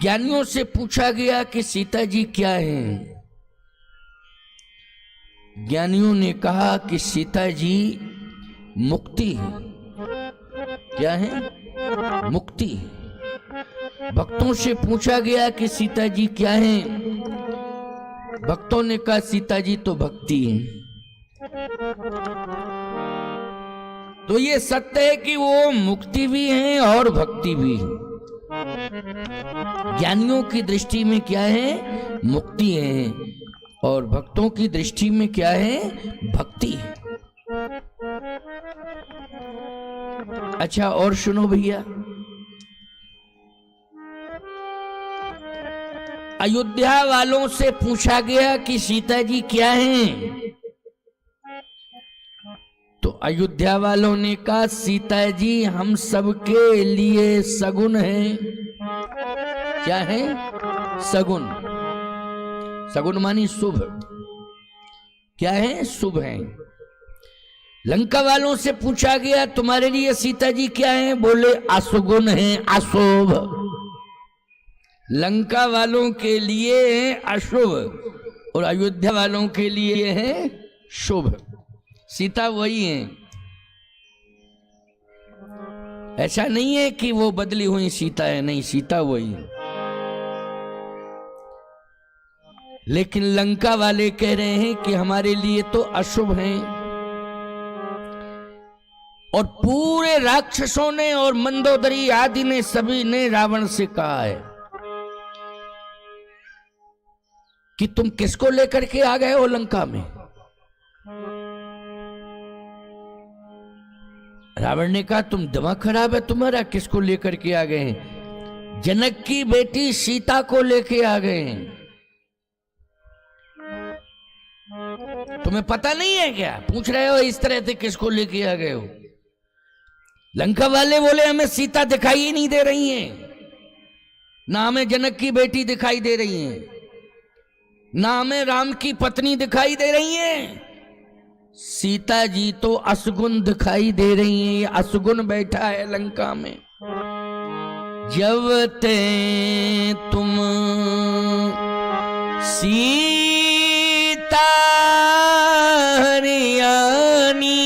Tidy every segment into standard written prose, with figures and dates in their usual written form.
ज्ञानियों से पूछा गया कि सीता जी क्या हैं। ज्ञानियों ने कहा कि सीता जी मुक्ति है। क्या है? मुक्ति। भक्तों से पूछा गया कि सीता जी क्या हैं। भक्तों ने कहा सीता जी तो भक्ति है। तो ये सत्य है कि वो मुक्ति भी है और भक्ति भी है। ज्ञानियों की दृष्टि में क्या है? मुक्ति है, और भक्तों की दृष्टि में क्या है? भक्ति है। अच्छा, और सुनो भैया, अयोध्या वालों से पूछा गया कि सीता जी क्या हैं। तो अयोध्या वालों ने कहा सीता जी हम सबके लिए सगुन हैं। क्या है? सगुन। सगुन मानी शुभ। क्या है? शुभ है। लंका वालों से पूछा गया तुम्हारे लिए सीता जी क्या हैं। बोले अशुगुन हैं, अशुभ। लंका वालों के लिए है अशुभ और अयोध्या वालों के लिए है शुभ। सीता वही है। ऐसा नहीं है कि वो बदली हुई सीता है, नहीं, सीता वही है। लेकिन लंका वाले कह रहे हैं कि हमारे लिए तो अशुभ हैं। और पूरे राक्षसों ने और मंदोदरी आदि ने, सभी ने रावण से कहा है कि तुम किसको लेकर के आ गए हो लंका में। रावण ने कहा तुम दिमाग खराब है तुम्हारा, किसको लेकर के आ गए हैं? जनक की बेटी सीता को लेके आ गए हैं। तुम्हें पता नहीं है क्या? पूछ रहे हो इस तरह से किसको लेके आ गए हो। लंका वाले बोले हमें सीता दिखाई ही नहीं दे रही है, ना हमें जनक की बेटी दिखाई दे रही है, ना हमें राम की पत्नी दिखाई दे रही है। सीता जी तो असगुन दिखाई दे रही हैं। ये असगुन बैठा है लंका में। जब ते तुम सीता हरियाणी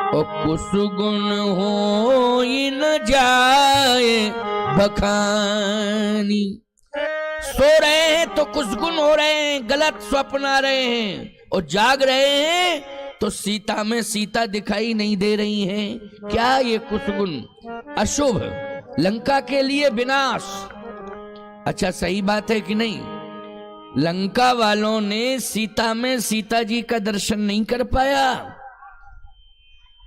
और कुसुगुन हो न जाए बखानी। सो रहे हैं तो कुछ गुण हो रहे हैं, गलत स्वप्न आ रहे हैं, और जाग रहे हैं तो सीता में सीता दिखाई नहीं दे रही हैं। क्या ये कुछ गुण? अशुभ, लंका के लिए विनाश। अच्छा, सही बात है कि नहीं? लंका वालों ने सीता में सीता जी का दर्शन नहीं कर पाया।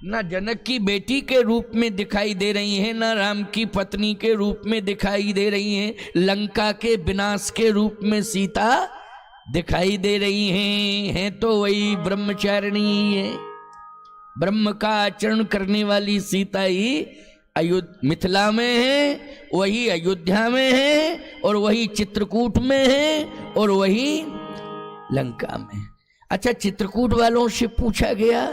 ना जनक की बेटी के रूप में दिखाई दे रही हैं, ना राम की पत्नी के रूप में दिखाई दे रही हैं। लंका के विनाश के रूप में सीता दिखाई दे रही हैं तो वही ब्रह्मचारिणी है। ब्रह्म का आचरण करने वाली सीता ही मिथिला में है, वही अयोध्या में है, और वही चित्रकूट में है, और वही लंका में। अच्छा, चित्रकूट वालों से पूछा गया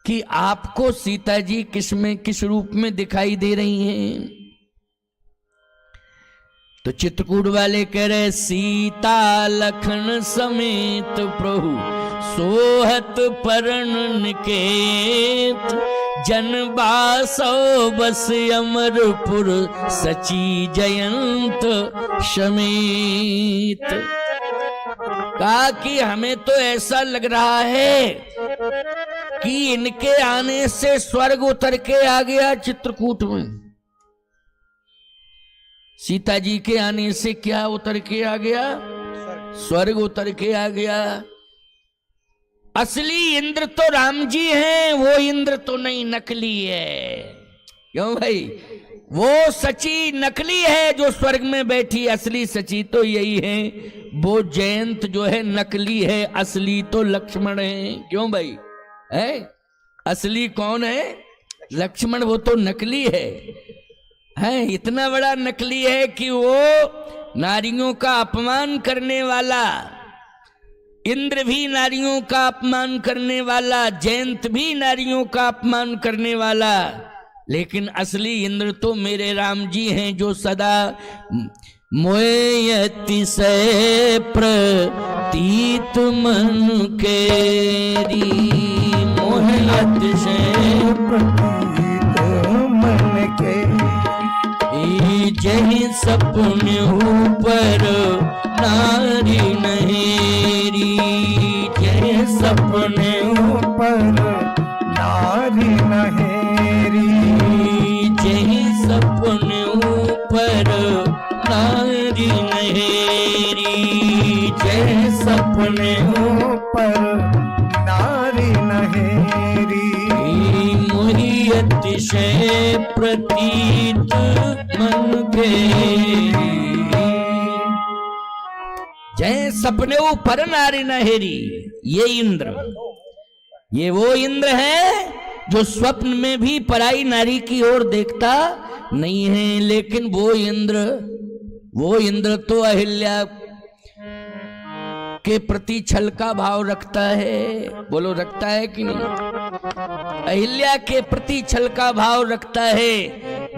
कि आपको सीता जी किस रूप में दिखाई दे रही हैं। तो चित्रकूट वाले कह रहे सीता लखन समेत प्रभु सोहत परण निकेत जनबासो बस अमरपुर सची जयंत समेत। कहा कि हमें तो ऐसा लग रहा है कि इनके आने से स्वर्ग उतर के आ गया चित्रकूट में। सीता जी के आने से क्या उतर के आ गया? स्वर्ग उतर के आ गया। असली इंद्र तो राम जी हैं, वो इंद्र तो नहीं, नकली है। क्यों भाई? वो सची नकली है जो स्वर्ग में बैठी, असली सची तो यही है। वो जयंत जो है नकली है, असली तो लक्ष्मण है। क्यों भाई? है असली कौन है? लक्ष्मण। वो तो नकली है, इतना बड़ा नकली है कि वो नारियों का अपमान करने वाला, इंद्र भी नारियों का अपमान करने वाला, जयंत भी नारियों का अपमान करने वाला, लेकिन असली इंद्र तो मेरे राम जी हैं जो सदा मोहे अतिशय प्रतीत मन केरी, मोहे अतिशय प्रतीत मन के जही सपने ऊपर नारी नहेरी, जही सपने ऊपर नारी नहेरी, जही सपने ऊपर नारी नहेरी, जय सपने ऊपर नारी नहेरी, मोहि अतिशय प्रतीत मन केरी, जय सपने ऊपर नारी नहेरी। ये इंद्र, ये वो इंद्र है जो स्वप्न में भी पराई नारी की ओर देखता नहीं है, लेकिन वो इंद्र तो अहिल्या के प्रति छल का भाव रखता है। बोलो, रखता है कि नहीं? अहिल्या के प्रति छल का भाव रखता है।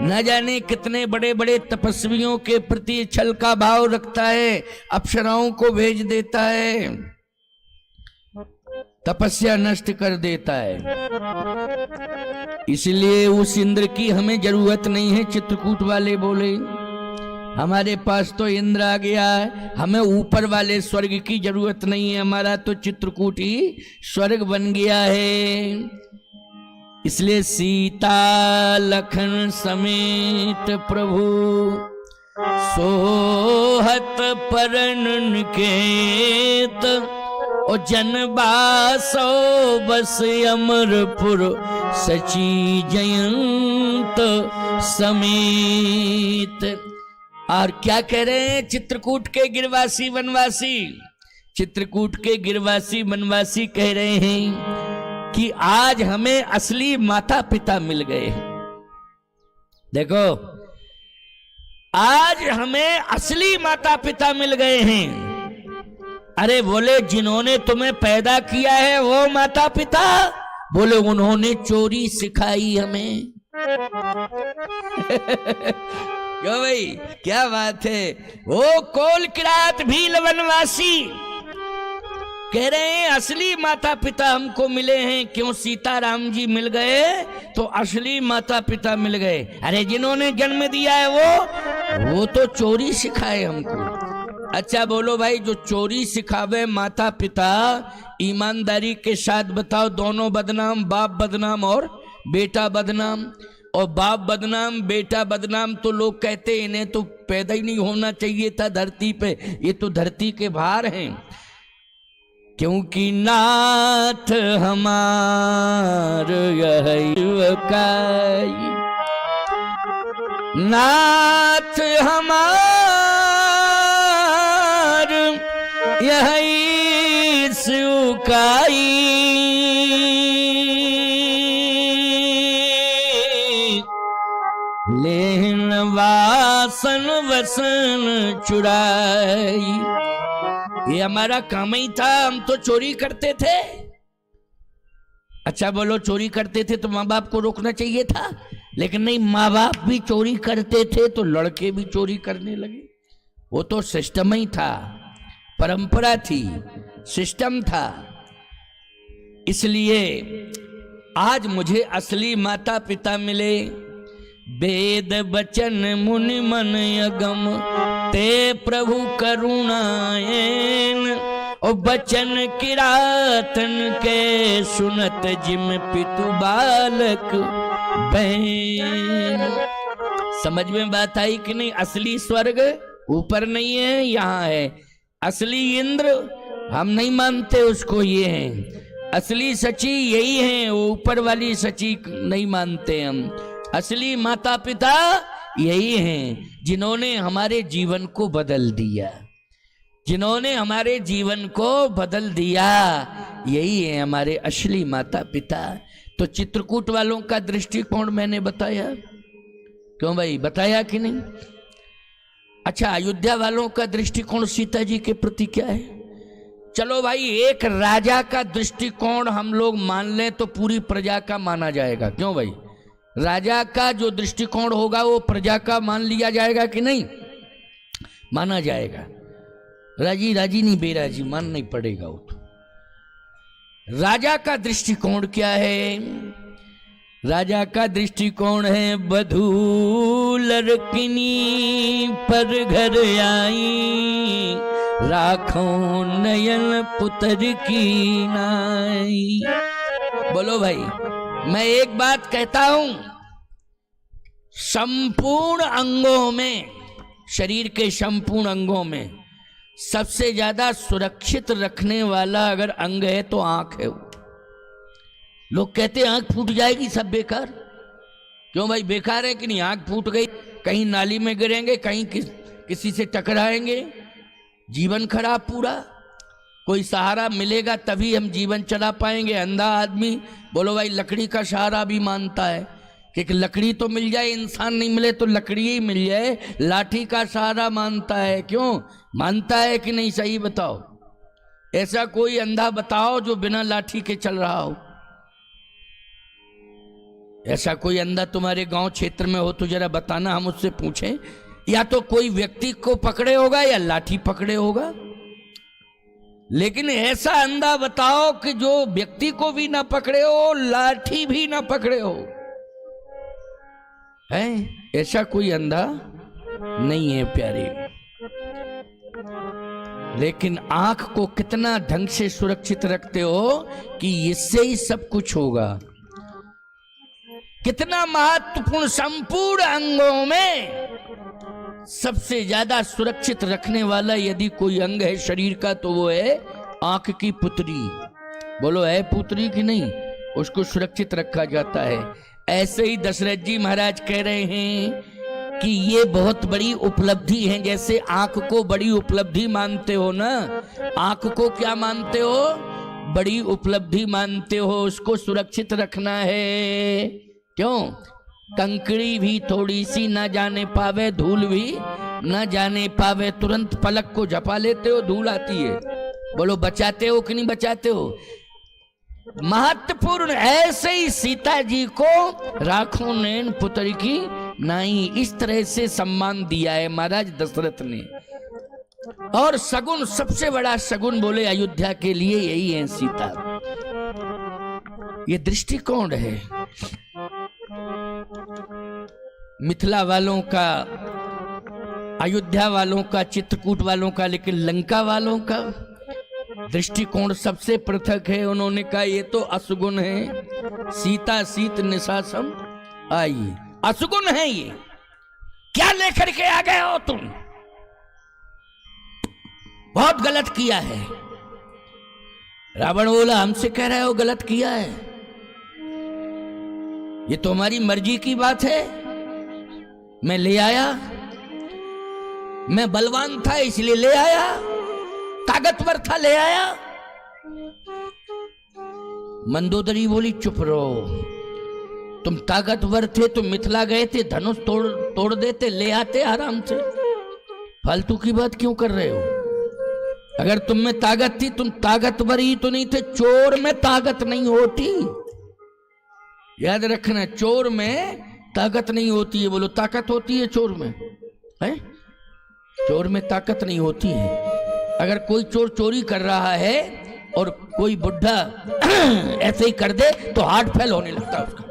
न जाने कितने बड़े बड़े तपस्वियों के प्रति छल का भाव रखता है। अप्सराओं को भेज देता है, तपस्या नष्ट कर देता है। इसलिए उस इंद्र की हमें जरूरत नहीं है। चित्रकूट वाले बोले हमारे पास तो इंद्र आ गया है, हमें ऊपर वाले स्वर्ग की जरूरत नहीं है, हमारा तो चित्रकूट ही स्वर्ग बन गया है। इसलिए सीता लखन समेत प्रभु सोहत परन निकेत, और जनबासो बस अमरपुर सची जयंत समेत। और क्या कह रहे हैं चित्रकूट के गिरवासी वनवासी? चित्रकूट के गिरवासी वनवासी कह रहे हैं कि आज हमें असली माता पिता मिल गए। देखो, आज हमें असली माता पिता मिल गए हैं। अरे बोले, जिन्होंने तुम्हें पैदा किया है वो माता पिता? बोले, उन्होंने चोरी सिखाई हमें। क्यों भाई, क्या बात है। वो कोल किरात भील वनवासी कह रहे हैं असली माता पिता हमको मिले हैं। क्यों? सीताराम जी मिल गए तो असली माता पिता मिल गए। अरे जिन्होंने जन्म दिया है वो तो चोरी सिखाए हमको। अच्छा बोलो भाई, जो चोरी सिखावे माता पिता, ईमानदारी के साथ बताओ, दोनों बदनाम? बाप बदनाम और बेटा बदनाम। और बाप बदनाम बेटा बदनाम तो लोग कहते इन्हें तो पैदा ही नहीं होना चाहिए था धरती पे, ये तो धरती के भार हैं। क्योंकि नाथ हमार यही काई, नाथ हमार यही सुकाई, लेन वासन वसन चुराई। ये हमारा काम ही था, हम तो चोरी करते थे। अच्छा बोलो, चोरी करते थे तो माँ बाप को रोकना चाहिए था, लेकिन नहीं, माँ बाप भी चोरी करते थे तो लड़के भी चोरी करने लगे। वो तो सिस्टम ही था, परंपरा थी, सिस्टम था। इसलिए आज मुझे असली माता पिता मिले। वेद बचन मुनि मन अगम ते प्रभु करुणायन, और बचन किरातन के सुनत जिम पितु बालक बैन। समझ में बात आई कि नहीं? असली स्वर्ग ऊपर नहीं है, यहाँ है। असली इंद्र हम नहीं मानते उसको, ये है असली सची, यही है। वो ऊपर वाली सची नहीं मानते हम। असली माता पिता यही हैं जिन्होंने हमारे जीवन को बदल दिया, जिन्होंने हमारे जीवन को बदल दिया, यही है हमारे असली माता पिता। तो चित्रकूट वालों का दृष्टिकोण मैंने बताया, क्यों भाई, बताया कि नहीं? अच्छा, अयोध्या वालों का दृष्टिकोण सीता जी के प्रति क्या है? चलो भाई, एक राजा का दृष्टिकोण हम लोग मान लें तो पूरी प्रजा का माना जाएगा। क्यों भाई? राजा का जो दृष्टिकोण होगा वो प्रजा का मान लिया जाएगा कि नहीं माना जाएगा? राजी राजी नहीं बेराजी मानना ही पड़ेगा वो तो। राजा का दृष्टिकोण क्या है? राजा का दृष्टिकोण है बधू लड़किनी पर घर आई, राखो नयन पुत्र की नाई। बोलो भाई, मैं एक बात कहता हूं, संपूर्ण अंगों में, शरीर के संपूर्ण अंगों में सबसे ज्यादा सुरक्षित रखने वाला अगर अंग है तो आंख है। लोग कहते हैं आंख फूट जाएगी सब बेकार। क्यों भाई बेकार है कि नहीं? आंख फूट गई, कहीं नाली में गिरेंगे, कहीं किसी से टकराएंगे, जीवन खराब पूरा। कोई सहारा मिलेगा तभी हम जीवन चला पाएंगे। अंधा आदमी बोलो भाई लकड़ी का सहारा भी मानता है कि लकड़ी तो मिल जाए, इंसान नहीं मिले तो लकड़ी ही मिल जाए, लाठी का सहारा मानता है। क्यों मानता है कि नहीं? सही बताओ, ऐसा कोई अंधा बताओ जो बिना लाठी के चल रहा हो। ऐसा कोई अंधा तुम्हारे गांव क्षेत्र में हो तो जरा बताना, हम उससे पूछें। या तो कोई व्यक्ति को पकड़े होगा या लाठी पकड़े होगा, लेकिन ऐसा अंधा बताओ कि जो व्यक्ति को भी ना पकड़े हो, लाठी भी ना पकड़े हो। है ऐसा कोई अंधा नहीं है प्यारे। लेकिन आंख को कितना ढंग से सुरक्षित रखते हो कि इससे ही सब कुछ होगा। कितना महत्वपूर्ण, संपूर्ण अंगों में सबसे ज्यादा सुरक्षित रखने वाला यदि कोई अंग है शरीर का तो वो है आंख की पुतरी। बोलो है पुतरी कि नहीं? उसको सुरक्षित रखा जाता है। ऐसे ही दशरथ जी महाराज कह रहे हैं कि ये बहुत बड़ी उपलब्धि है। जैसे आंख को बड़ी उपलब्धि मानते हो ना, आंख को क्या मानते हो? बड़ी उपलब्धि मानते हो। उसको सुरक्षित रखना है। क्यों? कंकड़ी भी थोड़ी सी ना जाने पावे, धूल भी ना जाने पावे, तुरंत पलक को झपा लेते हो, धूल आती है। बोलो बचाते हो कि नहीं बचाते हो? महत्वपूर्ण। ऐसे ही सीता जी को राखो नैन पुत्र की नाई, इस तरह से सम्मान दिया है महाराज दशरथ ने। और सगुन, सबसे बड़ा सगुन बोले अयोध्या के लिए यही है सीता। ये दृष्टिकोण है मिथिला वालों का, अयोध्या वालों का, चित्रकूट वालों का, लेकिन लंका वालों का दृष्टिकोण सबसे पृथक है। उन्होंने कहा ये तो असुगुण है, सीता सीत निशासम आई। असुगुण है ये, क्या लेकर के आ गए हो तुम? बहुत गलत किया है। रावण बोला हमसे कह रहे हो गलत किया है? ये तो हमारी मर्जी की बात है। मैं ले आया, मैं बलवान था इसलिए ले आया, ताकतवर था ले आया। मंदोदरी बोली चुप रहो, तुम ताकतवर थे तो मिथिला गए थे, धनुष तोड़ देते, ले आते आराम से। फालतू की बात क्यों कर रहे हो? अगर तुम में ताकत थी, तुम ताकतवर ही तो नहीं थे। चोर में ताकत नहीं होती, याद रखना। चोर में ताकत नहीं होती है। बोलो ताकत होती है चोर में? है? चोर में ताकत नहीं होती है। अगर कोई चोर चोरी कर रहा है और कोई बुढ़ा ऐसे ही कर दे तो हार्ट फेल होने लगता है उसका।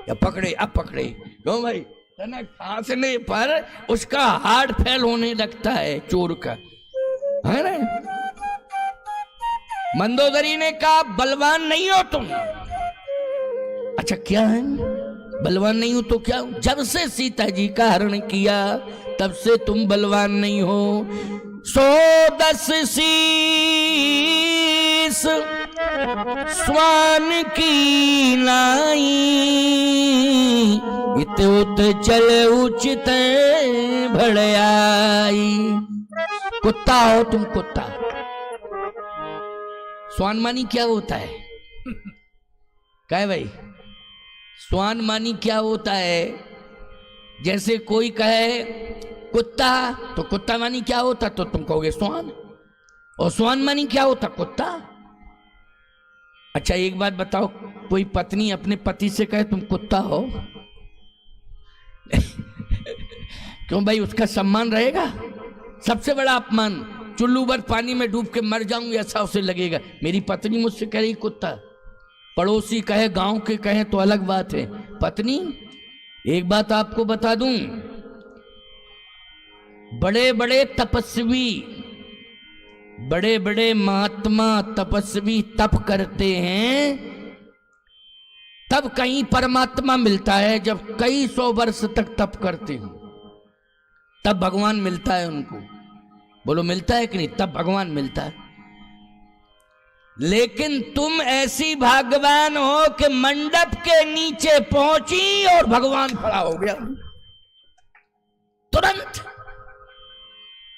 या पकड़े, अब पकड़े, क्यों भाई? फांसने पर उसका हार्ट फेल होने लगता है चोर का, है ना? मंदोदरी ने कहा बलवान नहीं हो तुम। अच्छा क्या है? बलवान नहीं हो तो क्या? जब से सीता जी का हरण किया तब से तुम बलवान नहीं हो। 110 शीस स्वान की नाई, इत उत चल उचित भड़ाई। कुत्ता हो तुम, कुत्ता। स्वान मानी क्या होता है? क्या है भाई? स्वान मानी क्या होता है? जैसे कोई कहे कुत्ता तो कुत्ता मानी क्या होता? तो तुम कहोगे स्वान। और स्वान मानी क्या होता? कुत्ता। अच्छा एक बात बताओ, कोई पत्नी अपने पति से कहे तुम कुत्ता हो, क्यों भाई, उसका सम्मान रहेगा? सबसे बड़ा अपमान, चुल्लू भर पानी में डूब के मर जाऊं ऐसा उसे लगेगा। मेरी पत्नी मुझसे कह रही कुत्ता, पड़ोसी कहे, गांव के कहे तो अलग बात है। पत्नी, एक बात आपको बता दूं, बड़े बड़े तपस्वी, बड़े बड़े महात्मा तपस्वी तप करते हैं, तब कहीं परमात्मा मिलता है। जब कई सौ वर्ष तक तप करते हैं तब भगवान मिलता है उनको। बोलो मिलता है कि नहीं? तब भगवान मिलता है। लेकिन तुम ऐसी भाग्यवान हो कि मंडप के नीचे पहुंची और भगवान खड़ा हो गया तुरंत।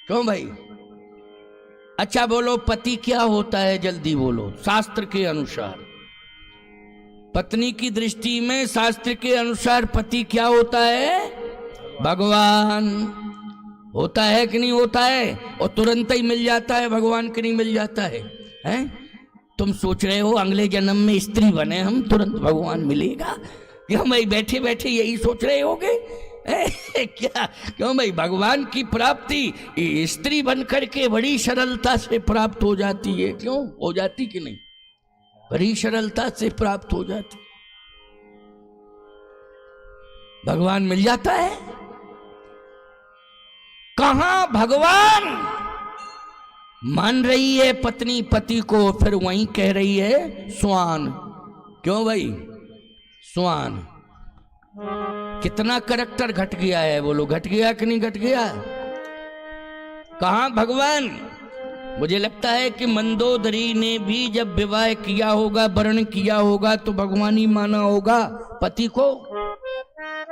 क्यों भाई? अच्छा बोलो, पति क्या होता है? जल्दी बोलो। शास्त्र के अनुसार, पत्नी की दृष्टि में शास्त्र के अनुसार पति क्या होता है? भगवान होता है कि नहीं होता है? और तुरंत ही मिल जाता है भगवान कि नहीं मिल जाता है? हैं? तुम सोच रहे हो अगले जन्म में स्त्री बने हम, तुरंत भगवान मिलेगा? क्यों भाई, बैठे बैठे यही सोच रहे होगे क्या? क्यों भाई, भगवान की प्राप्ति स्त्री बनकर के बड़ी सरलता से प्राप्त हो जाती है। क्यों हो जाती कि नहीं? बड़ी सरलता से प्राप्त हो जाती। भगवान मिल जाता है। कहां भगवान? मान रही है पत्नी पति को, फिर वहीं कह रही है स्वान। क्यों भाई? स्वान। कितना करैक्टर घट गया है? बोलो घट गया कि नहीं घट गया? कहां भगवान? मुझे लगता है कि मंदोदरी ने भी जब विवाह किया होगा, वर्ण किया होगा, तो भगवान ही माना होगा पति को।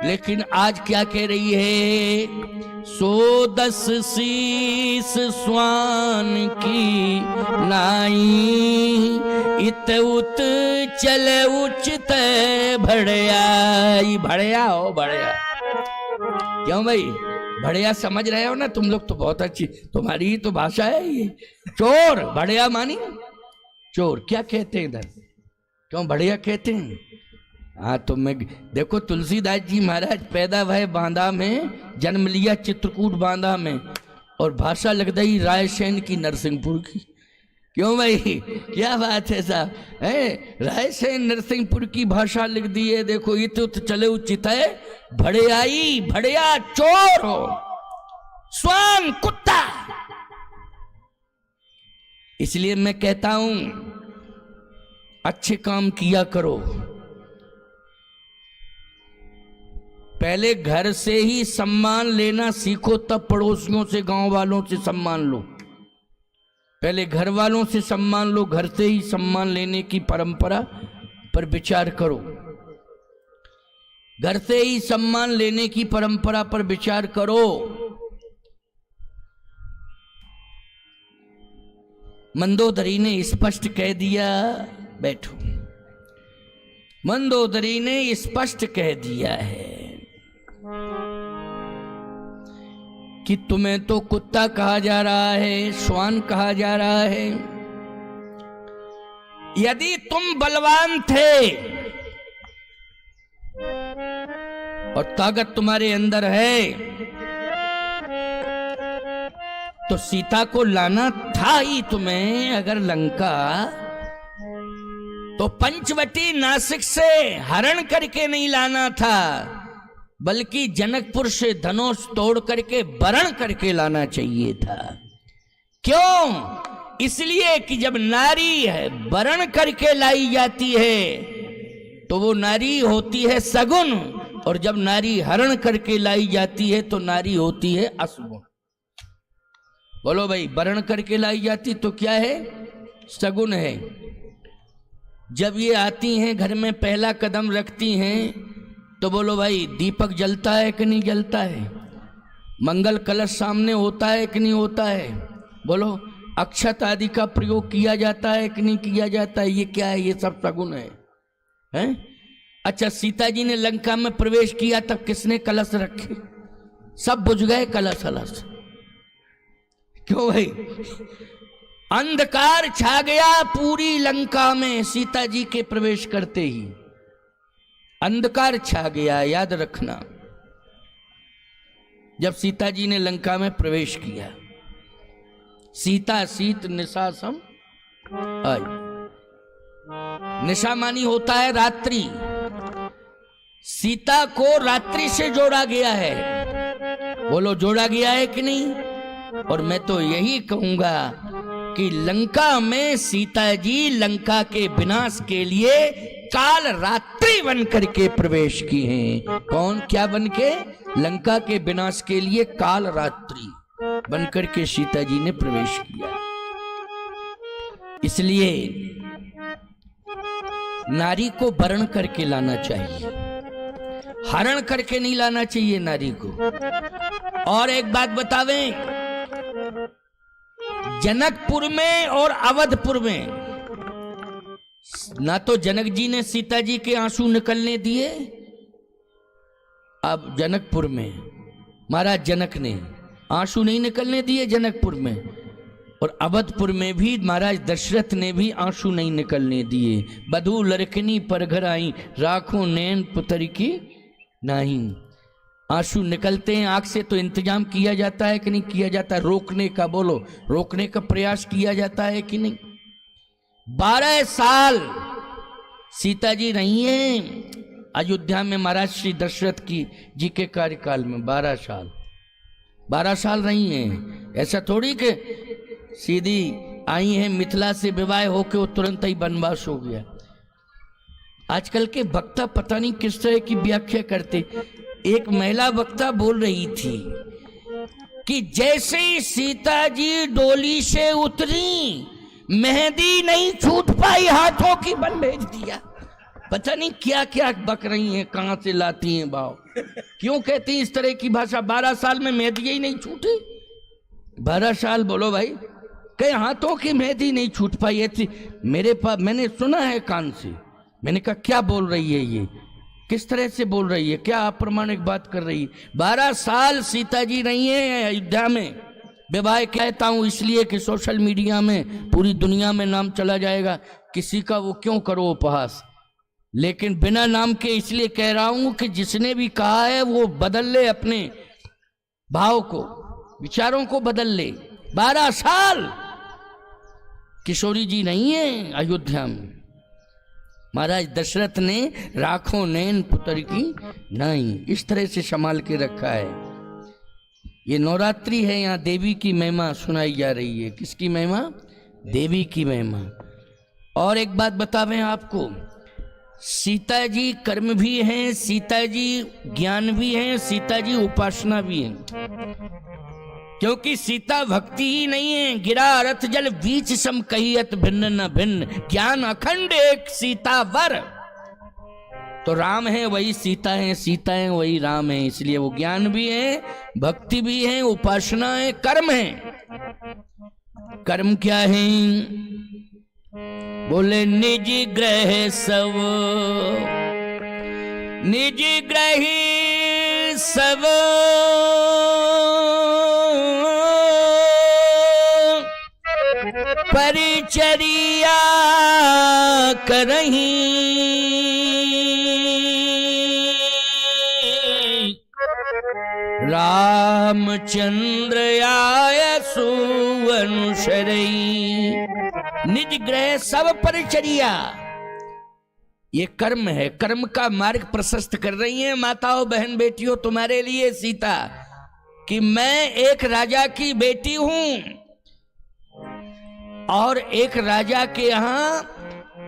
लेकिन आज क्या कह रही है? सो 10 शीस स्वान की नाई, इत उत चले उचित भड़िया। भड़िया हो भड़िया। क्यों भाई, भड़िया समझ रहे हो ना तुम लोग? तो बहुत अच्छी तुम्हारी ही तो भाषा है ये। चोर, भड़िया मानी चोर। क्या कहते हैं इधर? क्यों भड़िया कहते हैं? हाँ, तो मैं देखो, तुलसीदास जी महाराज पैदा भय बांदा में, जन्म लिया चित्रकूट बांदा में, और भाषा लग गई रायसेन की नरसिंहपुर की। क्यों भाई, क्या बात है साहब? रायसेन नरसिंहपुर की भाषा लिख दी है। देखो, इत उत चले उचित है भड़ियाई। भड़िया चोर हो, स्वान कुत्ता। इसलिए मैं कहता हूं अच्छे काम किया करो। पहले घर से ही सम्मान लेना सीखो, तब पड़ोसियों से, गांव वालों से सम्मान लो। पहले घर वालों से सम्मान लो, घर से ही सम्मान लेने की परंपरा पर विचार करो। घर से ही सम्मान लेने की परंपरा पर विचार करो। मंदोदरी ने स्पष्ट कह दिया, बैठो। मंदोदरी ने स्पष्ट कह दिया है कि तुम्हें तो कुत्ता कहा जा रहा है, श्वान कहा जा रहा है। यदि तुम बलवान थे और ताकत तुम्हारे अंदर है तो सीता को लाना था ही तुम्हें। अगर लंका, तो पंचवटी नासिक से हरण करके नहीं लाना था, बल्कि जनकपुर से धनुष तोड़ करके वरण करके लाना चाहिए था। क्यों? इसलिए कि जब नारी है वरण करके लाई जाती है तो वो नारी होती है सगुण, और जब नारी हरण करके लाई जाती है तो नारी होती है असगुण। बोलो भाई, वरण करके लाई जाती तो क्या है? सगुण है। जब ये आती हैं घर में, पहला कदम रखती हैं, तो बोलो भाई दीपक जलता है कि नहीं जलता है? मंगल कलश सामने होता है कि नहीं होता है? बोलो, अक्षत आदि का प्रयोग किया जाता है कि नहीं किया जाता है? ये क्या है? ये सब सगुण है, हैं? अच्छा, सीता जी ने लंका में प्रवेश किया तब किसने कलश रखे? सब बुझ गए कलश अलस। क्यों भाई? अंधकार छा गया पूरी लंका में सीता जी के प्रवेश करते ही। अंधकार छा गया, याद रखना। जब सीता जी ने लंका में प्रवेश किया। सीता सीत निशा सम आई। निशा मानी होता है रात्रि। सीता को रात्रि से जोड़ा गया है। बोलो जोड़ा गया है कि नहीं? और मैं तो यही कहूंगा कि लंका में सीता जी लंका के विनाश के लिए काल रात्रि बन करके प्रवेश की हैं। कौन क्या बन के? लंका के विनाश के लिए काल रात्रि बन करके सीता जी ने प्रवेश किया। इसलिए नारी को वरण करके लाना चाहिए, हरण करके नहीं लाना चाहिए नारी को। और एक बात बतावें, जनकपुर में और अवधपुर में ना तो जनक जी ने सीता जी के आंसू निकलने दिए। अब जनकपुर में महाराज जनक ने आंसू नहीं निकलने दिए जनकपुर में, और अवधपुर में भी महाराज दशरथ ने भी आंसू नहीं निकलने दिए। बधू लड़कनी पर घर आई, राखो नैन पुत्र की नहीं। आंसू निकलते हैं आंख से तो इंतजाम किया जाता है कि नहीं किया जाता है? रोकने का, बोलो रोकने का प्रयास किया जाता है कि नहीं? 12 साल सीता जी रही हैं अयोध्या में महाराज श्री दशरथ की जी के कार्यकाल में। 12 साल रही हैं। ऐसा थोड़ी कि सीधी आई हैं मिथिला से विवाह होके वो तुरंत ही वनवास हो गया। आजकल के वक्ता पता नहीं किस तरह की व्याख्या करते। एक महिला वक्ता बोल रही थी कि जैसे ही सीता जी डोली से उतरी, मेहंदी नहीं छूट पाई, हाथों की बल भेज दिया। पता नहीं क्या क्या बक रही हैं, कहां से लाती हैं भाव, क्यों कहती हैं इस तरह की भाषा। 12 साल में मेहंदी ही नहीं छूटी। 12 साल बोलो भाई, कई हाथों की मेहंदी नहीं छूट पाई। ऐसी मेरे पास मैंने सुना है कान से। मैंने कहा क्या बोल रही है ये, किस तरह से बोल रही है, क्या अप्रमाणिक बात कर रही है। 12 साल सीता जी रही हैं अयोध्या में। विवाह कहता हूं इसलिए कि सोशल मीडिया में पूरी दुनिया में नाम चला जाएगा, किसी का वो क्यों करो उपहास। लेकिन बिना नाम के इसलिए कह रहा हूं कि जिसने भी कहा है वो बदल ले, अपने भाव को, विचारों को बदल ले। 12 साल किशोरी जी नहीं है अयोध्या में। महाराज दशरथ ने राखो नैन पुत्र की नहीं, इस तरह से संभाल के रखा है। ये नवरात्रि है, यहाँ देवी की महिमा सुनाई जा रही है। किसकी महिमा? देवी की महिमा। और एक बात बतावें आपको, सीता जी कर्म भी हैं, सीता जी ज्ञान भी हैं, सीता जी उपासना भी हैं। क्योंकि सीता भक्ति ही नहीं है। गिरा रथ जल बीच सम कहियत भिन्न न भिन्न, ज्ञान अखंड एक सीता वर। तो राम है वही सीता है, सीता है वही राम है। इसलिए वो ज्ञान भी है, भक्ति भी है, उपासना है, कर्म है। कर्म क्या है? बोले निज ग्रह सब, निज ग्रही सब परिचर्या करहीं, रामचंद्र आय सुअनुसरई। निज ग्रह सब परिचर्या, ये कर्म है। कर्म का मार्ग प्रशस्त कर रही हैं माताओं, बहन, बेटियों तुम्हारे लिए सीता, कि मैं एक राजा की बेटी हूं और एक राजा के यहां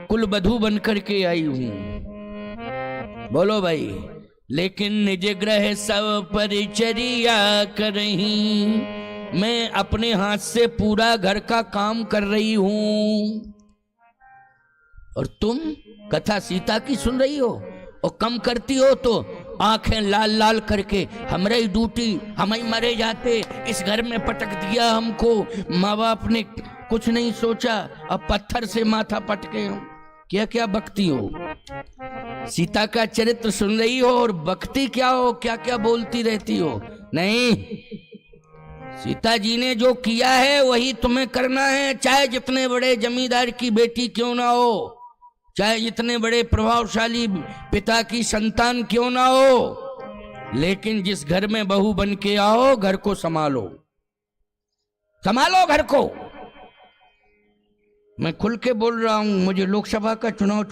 कुलवधू बनकर के आई हूं। बोलो भाई। लेकिन निज ग्रह सब परिचर्या करहीं, मैं अपने हाथ से पूरा घर का काम कर रही हूं। और तुम कथा सीता की सुन रही हो और कम करती हो तो आंखें लाल लाल करके, हमारी ड्यूटी, हम ही मरे जाते, इस घर में पटक दिया हमको, माँ बाप ने कुछ नहीं सोचा, अब पत्थर से माथा पटके हो। क्या क्या बकती हो। सीता का चरित्र सुन रही हो और बकती क्या हो, क्या क्या बोलती रहती हो। नहीं, सीता जी ने जो किया है वही तुम्हें करना है। चाहे जितने बड़े जमींदार की बेटी क्यों ना हो, चाहे जितने बड़े प्रभावशाली पिता की संतान क्यों ना हो, लेकिन जिस घर में बहू बन के आओ, घर को संभालो, संभालो घर को। मैं खुल के बोल रहा हूं, मुझे लोकसभा का चुनाव